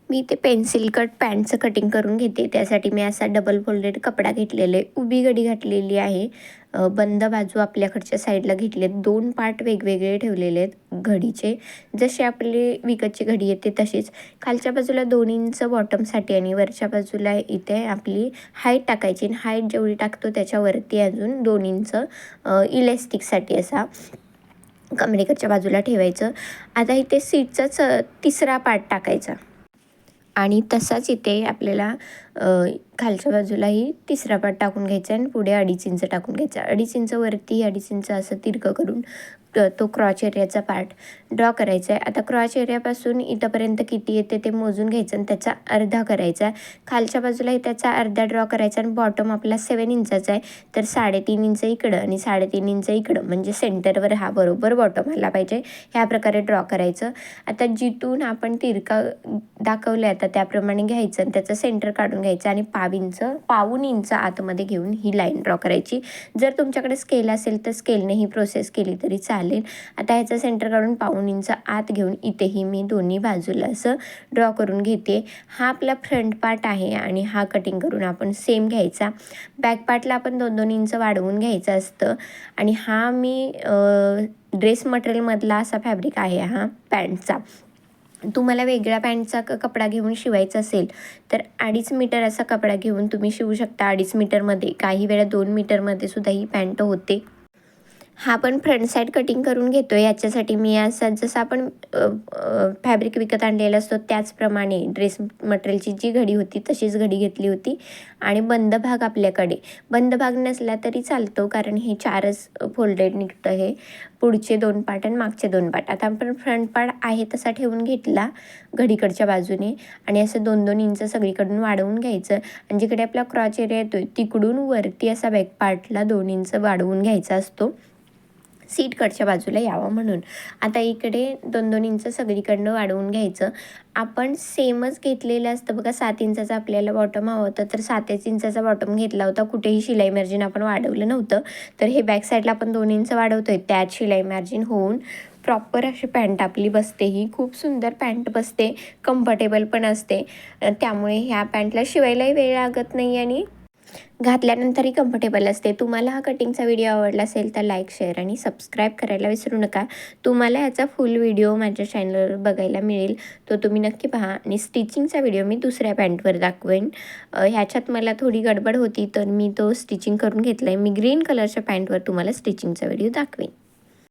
मी ते pencil cut पॅन्टचं cutting करून घेते. त्यासाठी मी असा डबल फोल्डेड कपडा घेतलेला आहे. उभी घडी घातलेली आहे. बंद बाजू आपल्याकडच्या साईडला घेतली आहेत. 2 पार्ट वेगवेगळे ठेवलेले आहेत घडीचे. जशी आपली विकतची घडी येते तशीच. खालच्या बाजूला 2 इंच बॉटमसाठी आणि वरच्या बाजूला इथे आपली हाईट टाकायची. आणि हाईट जेवढी टाकतो त्याच्यावरती अजून 2 इंच इलॅस्टिकसाठी असा कमरेकडच्या बाजूला ठेवायचं. आता इथे सीटचाच तिसरा पार्ट टाकायचा. आणि तसाच इथे आपल्याला खालच्या बाजूलाही तिसरा पार्ट टाकून घ्यायचा आणि पुढे 2.5 इंच टाकून घ्यायचा. 2.5 इंच वरती 2.5 इंच असं तिरकं करून तो क्रॉच एरियाचा पार्ट ड्रॉ करायचा आहे. आता क्रॉच एरियापासून इथंपर्यंत किती येते ते मोजून घ्यायचं आणि त्याचा अर्धा करायचा. खालच्या बाजूलाही त्याचा अर्धा ड्रॉ करायचा आणि बॉटम आपला 7 इंचाचा आहे, तर 3.5 इंच इकडं आणि 3.5 इंच इकडं, म्हणजे सेंटरवर हा बरोबर बॉटम आला पाहिजे. ह्या प्रकारे ड्रॉ करायचं. आता जिथून आपण तिरका दाखवलं आहे आता त्याप्रमाणे घ्यायचं आणि त्याचं सेंटर काढून घ्यायचं आणि पाऊण इंच आतमध्ये घेऊन ही लाईन ड्रॉ करायची. जर तुमच्याकडे स्केल असेल तर स्केलने ही प्रोसेस केली तरी चालेल. आता ह्याचं सेंटर काढून पाऊण इंच आत घेऊन इथेही मी दोन्ही बाजूला असं ड्रॉ करून घेते. हा आपला फ्रंट पार्ट आहे आणि हा कटिंग करून आपण सेम घ्यायचा. बॅक पार्टला आपण 2-2 इंच वाढवून घ्यायचं असतं. आणि हा मी ड्रेस मटेरियलमधला असा फॅब्रिक आहे हा पॅन्टचा. तुम्हाला वेगळ्या पॅन्टचा कपडा घेऊन शिवायचा असेल तर 2.5 मीटर असा कपडा घेऊन तुम्ही शिवू शकता. 2.5 मीटरमध्ये, काही वेळा 2 मीटरमध्ये सुद्धा ही पॅन्ट होते. हा पण फ्रंट साईड कटिंग करून घेतो. याच्यासाठी मी असा जसं आपण फॅब्रिक विकत आणलेला असतो त्याचप्रमाणे ड्रेस मटेरियलची जी घडी होती तशीच घडी घेतली होती. आणि बंद भाग आपल्याकडे बंद भाग नसला तरी चालतो, कारण हे 4च फोल्डेड निघतं. हे पुढचे 2 पार्ट आणि मागचे 2 पार्ट. आता आपण फ्रंट पार्ट आहे तसा ठेवून घेतला घडीकडच्या बाजूने आणि असं 2-2 इंच सगळीकडून वाढवून घ्यायचं. आणि जिकडे आपला क्रॉच एरिया येतोय तिकडून वरती असा बॅक पार्टला 2 इंच वाढवून घ्यायचा असतो, सीट कटच्या बाजूला यावं म्हणून. आता इकडे 2-2 इंच सगळीकडनं वाढवून घ्यायचं. आपण सेमच घेतलेलं असतं बघा. 7 इंचाचा आपल्याला बॉटम हवं होतं, तर 7च इंचाचा बॉटम घेतला होता. कुठेही शिलाई मार्जिन आपण वाढवलं नव्हतं. तर हे बॅक साईडला आपण 2 इंच वाढवतोय, त्यात शिलाई मार्जिन होऊन प्रॉपर अशी पॅन्ट आपली बसते. ही खूप सुंदर पॅन्ट बसते, कम्फर्टेबल पण असते. त्यामुळे ह्या पॅन्टला शिवायलाही वेळ लागत नाही आणि घातल्यानंतरही कम्फर्टेबल असते. तुम्हाला हा कटिंगचा व्हिडिओ आवडला असेल तर लाईक, शेअर आणि सबस्क्राईब करायला विसरू नका. तुम्हाला ह्याचा फुल व्हिडिओ माझ्या चॅनलवर बघायला मिळेल, तो तुम्ही नक्की पहा. आणि स्टिचिंगचा व्हिडिओ मी दुसऱ्या पॅन्टवर दाखवेन. ह्याच्यात मला थोडी गडबड होती तर मी तो स्टिचिंग करून घेतला आहे. मी ग्रीन कलरच्या पॅन्टवर तुम्हाला स्टिचिंगचा व्हिडिओ दाखवेन.